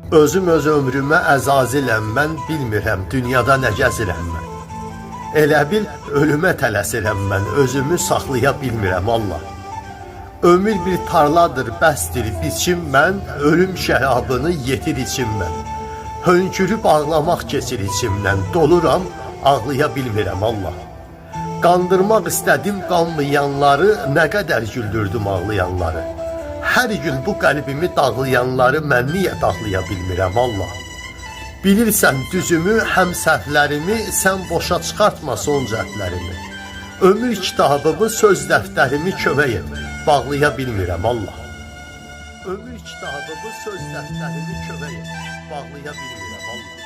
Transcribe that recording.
Özüm öz ömrümə əzaziləm mən, bilmirəm dünyada nə gəzirəm mən. Elə bil ölümə tələsirəm mən, özümü saxlaya bilmirəm Allah. Ömür bir tarladır, bəsdir biçim mən, ölüm şərabını yetir içimdən. Hönkürüb ağlamaq keçir içimdən, doluram, ağlaya bilmirəm Allah. Qandırmaq istədim qanmayanları, nə qədər güldürdüm ağlayanları. Hər gün bu qəlbimi dağlayanları mən niyə dağlaya bilmirəm Allah? Bilirsən düzümü, həm səhvlərimi, sən boşa çıxartma son cəhdlərimi. Ömür kitabımı, söz dəftərimi kömək et, bağlaya bilmirəm Allah. Ömür kitabımı, söz dəftərimi kömək et, bağlaya bilmirəm Allah.